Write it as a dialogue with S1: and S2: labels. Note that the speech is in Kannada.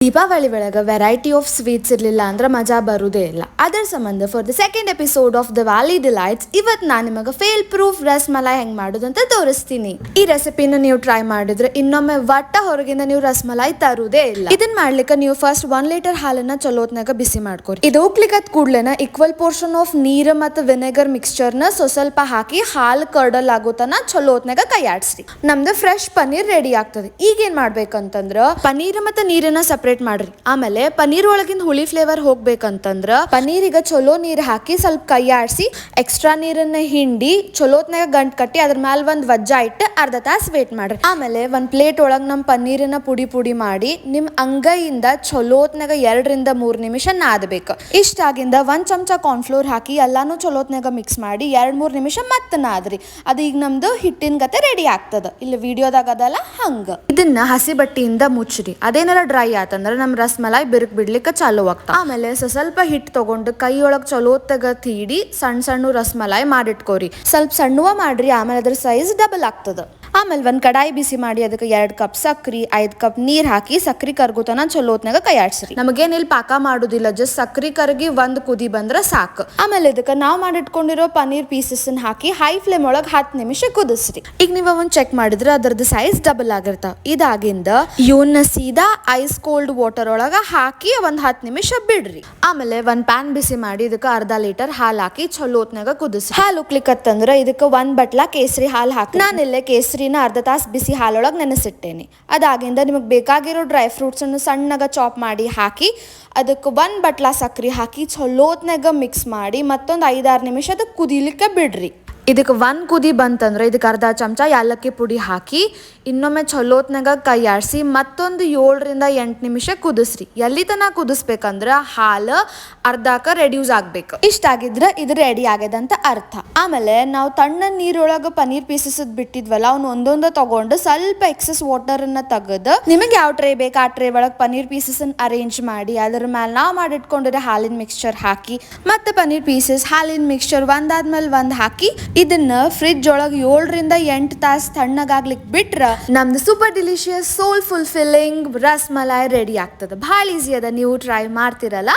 S1: ದೀಪಾವಳಿ ಒಳಗೆ ವೆರೈಟಿ ಆಫ್ ಸ್ವೀಟ್ಸ್ ಇರಲಿಲ್ಲ ಅಂದ್ರೆ ಮಜಾ ಬರುವುದೇ ಇಲ್ಲ. ಅದರ ಸಂಬಂಧ for the second episode of Diwali delights ಇವತ್ತು ನಾನು ನಿಮಗೆ ಫೇಲ್ ಪ್ರೂಫ್ ರಸಮಲೈ ಹೆಂಗ್ ಮಾಡೋದು ಅಂತ ತೋರಿಸ್ತೀನಿ. ಈ ರೆಸಿಪಿನ ನೀವು ಟ್ರೈ ಮಾಡಿದ್ರೆ ಇನ್ನೊಮ್ಮೆ ಒಟ್ಟ ಹೊರಗಿಂದ ನೀವು ರಸಮಲೈ ತರುವುದೇ ಇಲ್ಲ. ಇದನ್ನ ಮಾಡ್ಲಿಕ್ಕೆ ನೀವು ಫಸ್ಟ್ 1 ಲೀಟರ್ ಹಾಲನ್ನ ಚಲೋತ್ನಾಗ ಬಿಸಿ ಮಾಡ್ಕೊರಿ. ಇದು ಉಕ್ಲಿಕತ್ ಕೂಡ್ಲೆನ ಈಕ್ವಲ್ ಪೋರ್ಷನ್ ಆಫ್ ನೀರು ಮತ್ತು ವಿನೆಗರ್ ಮಿಕ್ಸ್ಚರ್ನ ಸ್ವಲ್ಪ ಹಾಕಿ ಹಾಲು ಕರ್ಡಲ್ ಆಗೋತನ ಚಲೋತ್ನಾಗ ಕೈಯಾಡ್ಸ್ರಿ. ನಮ್ದು ಫ್ರೆಶ್ ಪನ್ನೀರ್ ರೆಡಿ ಆಗ್ತದೆ. ಈಗ ಏನ್ ಮಾಡ್ಬೇಕಂತಂದ್ರ ಪನ್ನೀರ್ ಮತ್ತು ನೀರನ್ನ ಸಪ್ರೇಟ್ ಮಾಡ್ರಿ. ಆಮೇಲೆ ಪನ್ನೀರ್ ಒಳಗಿನ ಹುಳಿ ಫ್ಲೇವರ್ ಹೋಗ್ಬೇಕಂತಂದ್ರ ಪನ್ನೀರಿಗ ಚಲೋ ನೀರ್ ಹಾಕಿ ಸ್ವಲ್ಪ ಕೈಯಾಡ್ಸಿ ಎಕ್ಸ್ಟ್ರಾ ನೀರನ್ನ ಹಿಂಡಿ ಚಲೋತ್ನಾಗ ಗಂಟ್ ಕಟ್ಟಿ ಅದ್ರ ಮ್ಯಾಲ ಒಂದ್ ವಜ್ಜ ಇಟ್ಟು ಅರ್ಧ ತಾಸು ವೇಟ್ ಮಾಡ್ರಿ. ಆಮೇಲೆ ಒಂದ್ ಪ್ಲೇಟ್ ಒಳಗ್ ನಮ್ ಪನ್ನೀರನ್ನ ಪುಡಿ ಮಾಡಿ ನಿಮ್ ಅಂಗೈಯಿಂದ ಚಲೋತ್ನಾಗ 2 ರಿಂದ 3 ನಿಮಿಷ ನಾದಬೇಕು. ಇಷ್ಟ ಆಗಿಂದ 1 ಚಮಚ ಕಾರ್ನ್ಫ್ಲೋರ್ ಹಾಕಿ ಎಲ್ಲಾನು ಚಲೋತ್ನಾಗ ಮಿಕ್ಸ್ ಮಾಡಿ 2-3 ನಿಮಿಷ ಮತ್ತೆ ನಾದ್ರಿ. ಅದು ಈಗ ನಮ್ದು ಹಿಟ್ಟಿನ ಗತೆ ರೆಡಿ ಆಗ್ತದ. ಇಲ್ಲಿ ವಿಡಿಯೋದಾಗ ಅದಲ್ಲ ಹಂಗ. ಇದನ್ನ ಹಸಿ ಬಟ್ಟಿಯಿಂದ ಮುಚ್ಚ್ರಿ. ಅದೇನಾರ ಡ್ರೈ ಆತಂದ್ರ ನಮ್ ರಸಮಲೈ ಬಿರುಕ್ ಬಿಡ್ಲಿಕ್ಕೆ ಚಾಲು ಆಗ್ತಾವ. ಆಮೇಲೆ ಸ್ವಲ್ಪ ಹಿಟ್ಟು ತಗೊಂಡು ಕೈ ಒಳಗ್ ಚಲೋತ್ನಾಗ ತೀಡಿ ಸಣ್ಣ ರಸಮಲೈ ಮಾಡಿಟ್ಕೋರಿ. ಸ್ವಲ್ಪ ಸಣ್ಣವ ಮಾಡ್ರಿ, ಆಮೇಲೆ ಅದ್ರ ಸೈಜ್ ಡಬಲ್ ಆಗ್ತದ. ಆಮೇಲೆ ಒಂದ್ ಕಡಾಯಿ ಬಿಸಿ ಮಾಡಿ ಅದಕ್ಕೆ 2 ಕಪ್ ಸಕ್ರಿ 5 ಕಪ್ ನೀರ್ ಹಾಕಿ ಸಕ್ರಿ ಕರ್ಗುತನ ಚಲೋತ್ನಾಗ ಕೈಯಾಡ್ಸ್ರಿ. ನಮಗೇನ್ ಇಲ್ಲಿ ಪಾಕ ಮಾಡುದಿಲ್ಲ, ಜಸ್ಟ್ ಸಕ್ರಿ ಕರಗಿ 1 ಕುದಿ ಬಂದ್ರ ಸಾಕು. ಆಮೇಲೆ ಇದಕ್ಕೆ ನಾವು ಮಾಡಿಟ್ಕೊಂಡಿರೋ ಪನ್ನೀರ್ ಪೀಸಸ್ ಹಾಕಿ ಹೈ ಫ್ಲೇಮ್ ಒಳಗ್ 10 ನಿಮಿಷ ಕುದಿಸ್ರಿ. ಈಗ ನೀವು ಒಂದ್ ಚೆಕ್ ಮಾಡಿದ್ರೆ ಅದರದ್ದು ಸೈಜ್ ಡಬಲ್ ಆಗಿರ್ತಾವ. ಇದಾಗಿಂದ ಇವನ್ನ ಸೀದಾ ಐಸ್ ಕೋಲ್ಡ್ ವಾಟರ್ ಒಳಗ ಹಾಕಿ ಒಂದ್ 10 ನಿಮಿಷ ಬಿಡ್ರಿ. ಆಮೇಲೆ ಒಂದ್ ಪ್ಯಾನ್ ಬಿಸಿ ಮಾಡಿ ಇದಕ್ಕೆ ಅರ್ಧ ಲೀಟರ್ ಹಾಲ್ ಹಾಕಿ ಚಲೋತ್ನಾಗ ಕುದಿಸ್ರಿ. ಹಾಲು ಉಕ್ಲಿಕತ್ತಂದ್ರ ಇದಕ್ಕೆ 1 ಬಟ್ಲ ಕೇಸರಿ ಹಾಲು ಹಾಕಿ ನಾನಿಲ್ಲೇ ಕೇಸರಿನ ಅರ್ಧ ತಾಸು ಬಿಸಿ ಹಾಲೊಳಗೆ ನೆನೆಸಿಟ್ಟೇನೆ. ಅದಾಗಿಂದ ನಿಮಗೆ ಬೇಕಾಗಿರೋ ಡ್ರೈ ಫ್ರೂಟ್ಸ್ ಅನ್ನು ಸಣ್ಣಗ ಚಾಪ್ ಮಾಡಿ ಹಾಕಿ ಅದಕ್ಕೆ 1 ಬಟ್ಲ ಸಕ್ರಿ ಹಾಕಿ ಚಲೋತ್ನಾಗ ಮಿಕ್ಸ್ ಮಾಡಿ ಮತ್ತೊಂದು 5-6 ನಿಮಿಷ ಅದಕ್ಕೆ ಕುದಿಲಿಕ್ಕೆ ಬಿಡ್ರಿ. ಇದಕ್ಕೆ 1 ಕುದಿ ಬಂತಂದ್ರೆ ಇದಕ್ಕೆ ಅರ್ಧ ಚಮಚ ಯಾಲಕ್ಕಿ ಪುಡಿ ಹಾಕಿ ಇನ್ನೊಮ್ಮೆ ಚಲೋತ್ನಾಗ ಕೈಯಾಡ್ಸಿ ಮತ್ತೊಂದು 7 ರಿಂದ 8 ನಿಮಿಷ ಕುದಿಸ್ರಿ. ಎಲ್ಲಿ ತನಕ ಕುದಿಸ್ಬೇಕಂದ್ರ ಹಾಲು ಅರ್ಧಕ ರೆಡ್ಯೂಸ್ ಆಗ್ಬೇಕು. ಇಷ್ಟ ಆಗಿದ್ರೆ ಇದು ರೆಡಿ ಆಗ್ಯದಂತ ಅರ್ಥ. ಆಮೇಲೆ ನಾವು ತಣ್ಣ ನೀರೊಳಗ ಪನ್ನೀರ್ ಪೀಸಸ್ ಬಿಟ್ಟಿದ್ವಲ್ಲ ಅವ್ನ ಒಂದೊಂದು ತಗೊಂಡು ಸ್ವಲ್ಪ ಎಕ್ಸಸ್ ವಾಟರ್ ಅನ್ನ ತೆಗೆದು ನಿಮಗೆ ಯಾವ ಟ್ರೇ ಬೇಕು ಆ ಟ್ರೇ ಒಳಗೆ ಪನ್ನೀರ್ ಪೀಸಸ್ ಅರೇಂಜ್ ಮಾಡಿ ಅದ್ರ ಮೇಲೆ ನಾವು ಮಾಡಿಟ್ಕೊಂಡಿರೋ ಹಾಲಿನ ಮಿಕ್ಸ್ಚರ್ ಹಾಕಿ ಮತ್ತೆ ಪನ್ನೀರ್ ಪೀಸಸ್ ಹಾಲಿನ ಮಿಕ್ಸ್ಚರ್ ಒಂದಾದ್ಮೇಲೆ ಒಂದ್ ಹಾಕಿ ಇದನ್ನ ಫ್ರಿಡ್ಜ್ ಒಳಗೆ 7 ರಿಂದ 8 ತಾಸು ತಣ್ಣಗಾಗ್ಲಿಕ್ಕೆ ಬಿಟ್ರ ನಮ್ದು ಸೂಪರ್ ಡಿಲಿಷಿಯಸ್ ಸೋಲ್ ಫುಲ್ಫಿಲ್ಲಿಂಗ್ ರಸಮಲೈ ರೆಡಿ ಆಗ್ತದೆ. ಭಾಳ ಈಸಿ ಅದ, ನೀವು ಟ್ರೈ ಮಾಡ್ತಿರಲ್ಲ.